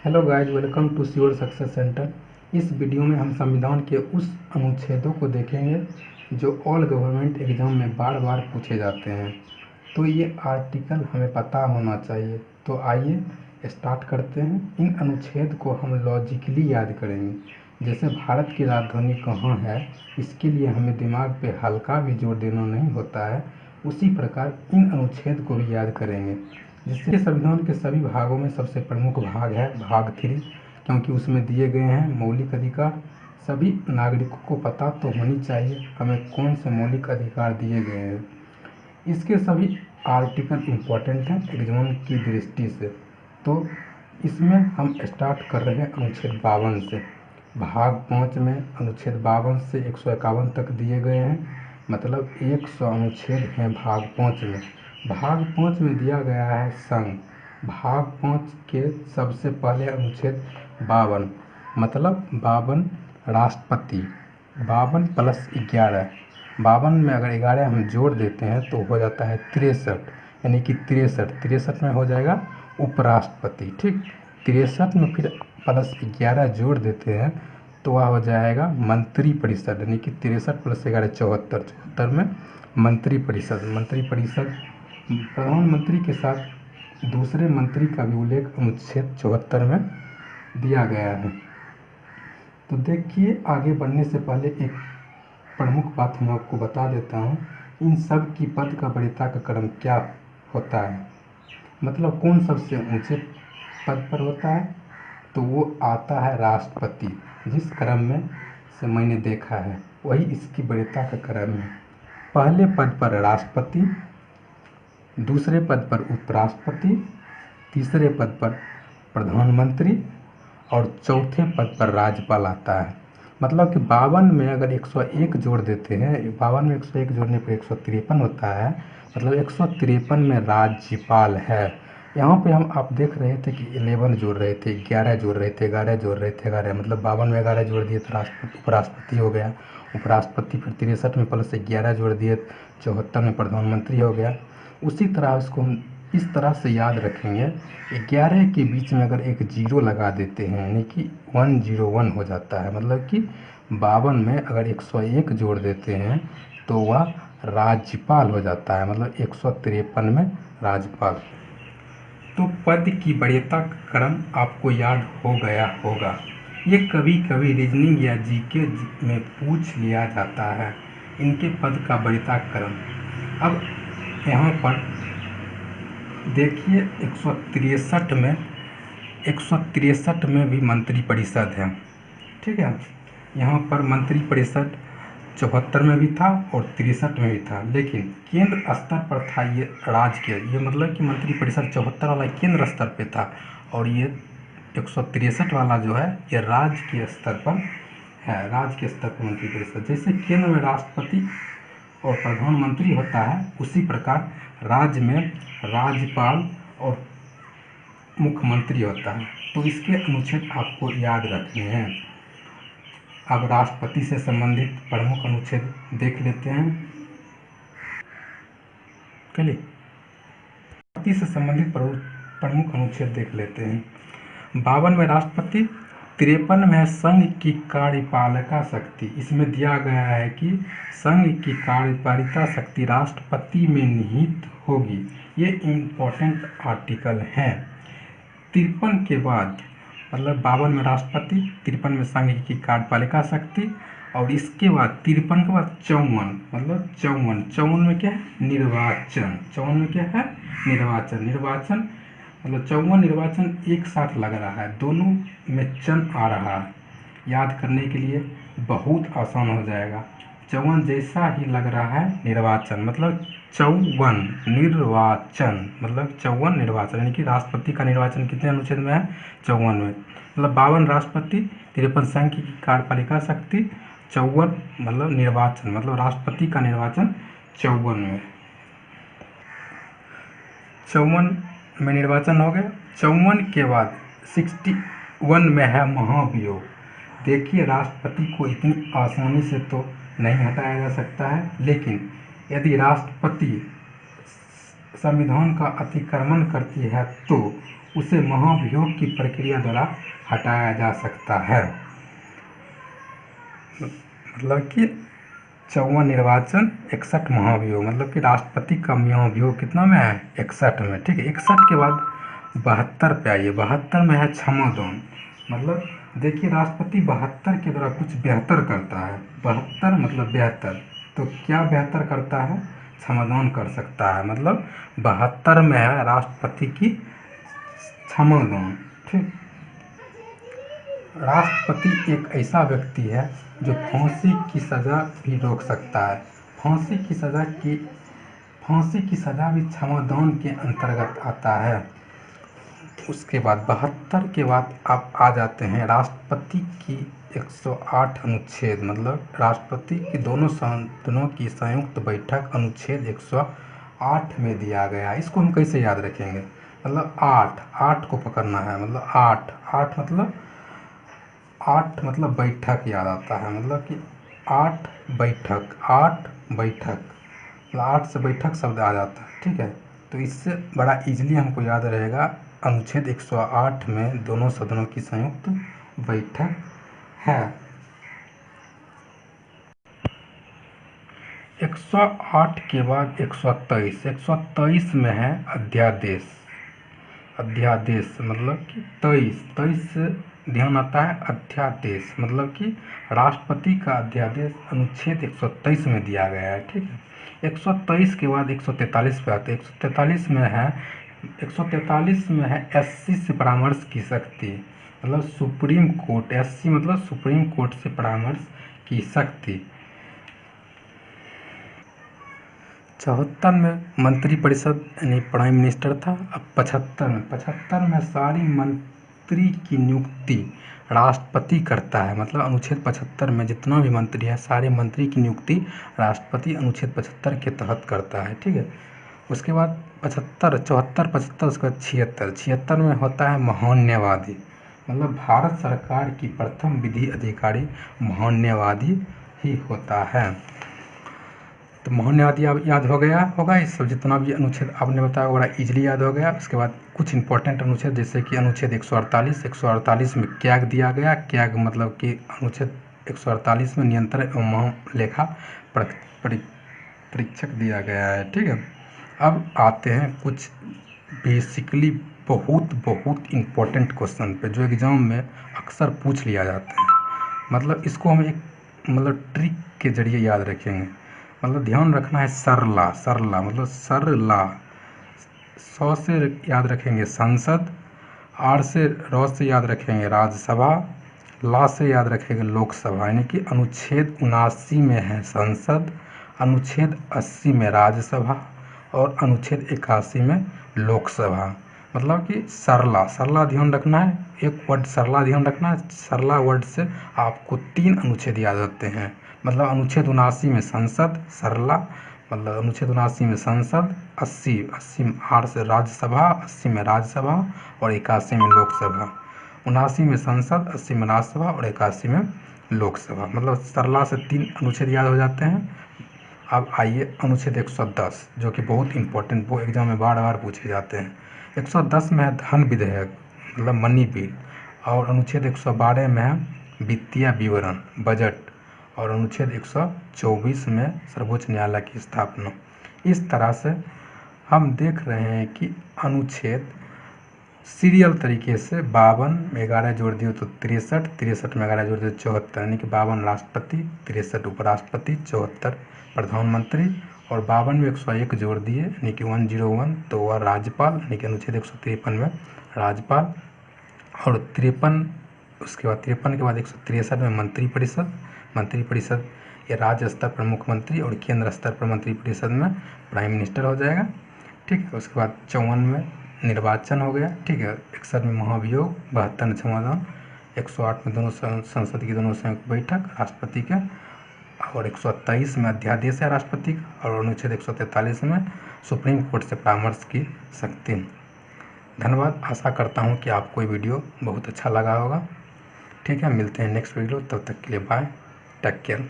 Hello guys, welcome to Sure Success Centre. इस वीडियो में हम संविधान के उस अनुच्छेदों को देखेंगे जो ऑल गवर्नमेंट एग्जाम में बार बार पूछे जाते हैं। तो ये आर्टिकल हमें पता होना चाहिए। तो आइए स्टार्ट करते हैं। इन अनुच्छेद को हम लॉजिकली याद करेंगे। जैसे भारत की राजधानी कहाँ है, इसके लिए हमें दिमाग पे हल्का भी जोर देना नहीं होता है। उसी प्रकार इन अनुच्छेद को भी याद करेंगे। जिससे संविधान के सभी भागों में सबसे प्रमुख भाग है भाग 3, क्योंकि उसमें दिए गए हैं मौलिक अधिकार। सभी नागरिकों को पता तो होनी चाहिए हमें कौन से मौलिक अधिकार दिए गए हैं। इसके सभी आर्टिकल इम्पोर्टेंट हैं एग्जाम की दृष्टि से। तो इसमें हम स्टार्ट कर रहे हैं अनुच्छेद 52 से। भाग 5 में अनुच्छेद 52 से 151 तक दिए गए हैं, मतलब 100 अनुच्छेद हैं भाग 5 में। भाग 5 में दिया गया है संघ। भाग 5 के सबसे पहले अनुच्छेद 52, मतलब 52 राष्ट्रपति। 52 प्लस 11, 52 में अगर 11 हम जोड़ देते हैं तो हो जाता है 63, यानी कि 63 में हो जाएगा उपराष्ट्रपति। ठीक, 63 में फिर प्लस 11 जोड़ देते हैं तो वह हो जाएगा मंत्रिपरिषद, यानी कि 63 प्लस 11 74 में मंत्रिपरिषद प्रधानमंत्री के साथ दूसरे मंत्री का भी उल्लेख अनुच्छेद 74 में दिया गया है। तो देखिए, आगे बढ़ने से पहले एक प्रमुख बात मैं आपको बता देता हूँ। इन सब की पद का वरीयता का क्रम क्या होता है, मतलब कौन सबसे ऊंचे पद पर होता है। तो वो आता है राष्ट्रपति। जिस क्रम में से मैंने देखा है वही इसकी वरीयता का क्रम है। पहले पद पर राष्ट्रपति, दूसरे पद पर उपराष्ट्रपति, तीसरे पद पर प्रधानमंत्री और चौथे पद पर राज्यपाल आता है। मतलब कि 52 में अगर 101 जोड़ देते हैं, 52 में 101 जोड़ने पर 153 होता है, मतलब 153 में राज्यपाल है। यहाँ पे हम आप देख रहे थे कि 11 जोड़ रहे थे, 11 जोड़ रहे थे, 11 जोड़ रहे थे, 11, मतलब 52 में 11 जोड़ दिए तो राष्ट्रपति उपराष्ट्रपति हो गया। उपराष्ट्रपति फिर 63 में प्लस 11 जोड़ दिए, 74 में प्रधानमंत्री हो गया। उसी तरह इसको हम इस तरह से याद रखेंगे। 11 के बीच में अगर एक जीरो लगा देते हैं, यानी कि 101 हो जाता है। मतलब कि 52 में अगर 101 जोड़ देते हैं तो वह राज्यपाल हो जाता है, मतलब 153 में राज्यपाल। तो पद की वरीयता क्रम आपको याद हो गया होगा। ये कभी कभी रीजनिंग या जीके में पूछ लिया जाता है, इनके पद का वरीयता क्रम। अब यहाँ पर देखिए 163 में भी मंत्रिपरिषद है। ठीक है, यहाँ पर मंत्रिपरिषद 74 में भी था और 63 में भी था, लेकिन केंद्र स्तर पर था ये राज्य के। ये मतलब कि मंत्रिपरिषद 74 वाला केंद्र स्तर पे था और ये 163 वाला जो है ये राज्य के स्तर पर है। राज्य के स्तर पर मंत्रिपरिषद, जैसे केंद्र में राष्ट्रपति और प्रधानमंत्री होता है, उसी प्रकार राज्य में राज्यपाल और मुख्यमंत्री होता है। तो इसके अनुच्छेद आपको याद रखने हैं। अब राष्ट्रपति से संबंधित प्रमुख अनुच्छेद देख लेते हैं। चलिए राष्ट्रपति से संबंधित प्रमुख अनुच्छेद देख लेते हैं। 52 में राष्ट्रपति, 53 में है संघ की कार्यपालिका शक्ति। इसमें दिया गया है कि संघ की कार्यपालिका शक्ति राष्ट्रपति में निहित होगी। ये इम्पोर्टेंट आर्टिकल हैं। 53 के बाद, मतलब 52 में राष्ट्रपति, 53 में संघ की कार्यपालिका शक्ति, और इसके बाद 53 के बाद 54, मतलब 54 में क्या है, निर्वाचन। 54 में क्या है, निर्वाचन, मतलब 54 निर्वाचन एक साथ लग रहा है, दोनों में चन आ रहा है। याद करने के लिए बहुत आसान हो जाएगा। 54 जैसा ही लग रहा है निर्वाचन, मतलब 54 निर्वाचन, मतलब 54 निर्वाचन, यानी कि राष्ट्रपति का निर्वाचन कितने अनुच्छेद में है, 54 में। मतलब 52 राष्ट्रपति, 53 संघ की कार्यपालिका शक्ति, 54 मतलब निर्वाचन, मतलब राष्ट्रपति का निर्वाचन 54 में। 54 में निर्वाचन हो गया। 54 के बाद 61 में है महाभियोग। देखिए, राष्ट्रपति को इतनी आसानी से तो नहीं हटाया जा सकता है, लेकिन यदि राष्ट्रपति संविधान का अतिक्रमण करती है तो उसे महाभियोग की प्रक्रिया द्वारा हटाया जा सकता है। मतलब कि 54 निर्वाचन 61 महाभियोग, मतलब कि राष्ट्रपति का महाभियोग कितना में है? 61 में। ठीक है, 61 के बाद 72 पे आइए। 72 में है क्षमादान। मतलब देखिए, राष्ट्रपति 72 के द्वारा कुछ बेहतर करता है। 72 मतलब बेहतर, तो क्या बेहतर करता है? क्षमादान कर सकता है। मतलब 72 में है राष्ट्रपति की क्षमादान। ठीक, राष्ट्रपति एक ऐसा व्यक्ति है जो फांसी की सज़ा भी रोक सकता है। फांसी की सज़ा भी क्षमादान के अंतर्गत आता है। उसके बाद 72 के बाद आप आ जाते हैं राष्ट्रपति की 108 अनुच्छेद, मतलब राष्ट्रपति की दोनों सदनों की संयुक्त बैठक अनुच्छेद 108 में दिया गया। इसको हम कैसे याद रखेंगे? मतलब 8 को पकड़ना है। मतलब 8 मतलब बैठक याद आता है। मतलब कि 8 बैठक, मतलब 8 से बैठक शब्द आ जाता है। ठीक है, तो इससे बड़ा इजीली हमको याद रहेगा, अनुच्छेद 108 में दोनों सदनों की संयुक्त बैठक है। 108 के बाद 123 में है अध्यादेश। मतलब कि 23 से ध्यान आता है अध्यादेश, मतलब कि राष्ट्रपति का अध्यादेश अनुच्छेद 123 में दिया गया है। ठीक है, 123 के बाद 143 पे आते हैं। 143 में है एससी से परामर्श की शक्ति, मतलब सुप्रीम कोर्ट। एससी मतलब सुप्रीम कोर्ट से परामर्श की शक्ति। 74 में मंत्रिपरिषद यानी प्राइम मिनिस्टर था। अब 75 में सारी मंत्री की नियुक्ति राष्ट्रपति करता है। मतलब अनुच्छेद 75 में जितना भी मंत्री है, सारे मंत्री की नियुक्ति राष्ट्रपति अनुच्छेद 75 के तहत करता है। ठीक है, उसके बाद 74, 74, 75, उसके बाद 76 में होता है महान्यायवादी। मतलब भारत सरकार की प्रथम विधि अधिकारी महान्यायवादी ही होता है। तो महान्यायवादी याद हो गया होगा। इस सब जितना भी अनुच्छेद आपने बताया बड़ा इजीली याद हो गया। उसके बाद कुछ इंपॉर्टेंट अनुच्छेद, जैसे कि अनुच्छेद 148 में क्या दिया गया? क्या मतलब कि अनुच्छेद 148 में नियंत्रण एवं महालेखा परीक्षक दिया गया है। ठीक है, अब आते हैं कुछ बेसिकली बहुत इम्पोर्टेंट क्वेश्चन पे, जो एग्ज़ाम में अक्सर पूछ लिया जाता है। मतलब इसको हम एक ट्रिक के जरिए याद रखेंगे। मतलब ध्यान रखना है सरला मतलब सरला। सौ से याद रखेंगे संसद, आर से रॉ से याद रखेंगे राज्यसभा, ला से याद रखेंगे लोकसभा। यानी कि अनुच्छेद 79 में है संसद, अनुच्छेद 80 में राज्यसभा और अनुच्छेद 81 में लोकसभा। मतलब कि सरला ध्यान रखना है। एक वर्ड सरला ध्यान रखना है। सरला वर्ड से आपको 3 अनुच्छेद याद रखते हैं। मतलब अनुच्छेद 79 में संसद, सरला मतलब अनुच्छेद 79 में संसद, 80 आर से राज्यसभा, 80 में राज्यसभा और 81 में लोकसभा। 79 में संसद, 80 में राज्यसभा और 81 में लोकसभा। मतलब सरला से 3 अनुच्छेद याद हो जाते हैं। अब आइए अनुच्छेद 110, जो कि बहुत इंपॉर्टेंट, वो एग्जाम में बार पूछे जाते हैं। 110 में है धन विधेयक, मतलब मनी बिल। और अनुच्छेद 112 में है वित्तीय विवरण, बजट। और अनुच्छेद 124 में सर्वोच्च न्यायालय की स्थापना। इस तरह से हम देख रहे हैं कि अनुच्छेद सीरियल तरीके से 52 में 11 जोड़ दिए तो 63, 63 में 11 जोड़ दिए 74, यानी कि 52 राष्ट्रपति, 63 उपराष्ट्रपति, 74 प्रधानमंत्री। और 52 में 101 जोड़ दिए यानी कि 101, तो वह राज्यपाल, यानी कि अनुच्छेद 153 में राज्यपाल। और 53, उसके बाद 53 के बाद 163 में मंत्रिपरिषद ये राज्य स्तर पर मुख्यमंत्री और केंद्र स्तर पर मंत्रिपरिषद में प्राइम मिनिस्टर हो जाएगा। ठीक है, उसके बाद 54 में निर्वाचन हो गया। ठीक है, 61 में महाभियोग, 72 में क्षमादान, 108 में दोनों संसद की दोनों संयुक्त बैठक राष्ट्रपति के, और 123 में अध्यादेश है राष्ट्रपति का, और अनुच्छेद 143 में सुप्रीम कोर्ट से परामर्श की शक्ति। धन्यवाद। आशा करता हूँ कि आपको ये वीडियो बहुत अच्छा लगा होगा। ठीक है, मिलते हैं नेक्स्ट वीडियो, तब तक के लिए बाय, टेक केयर।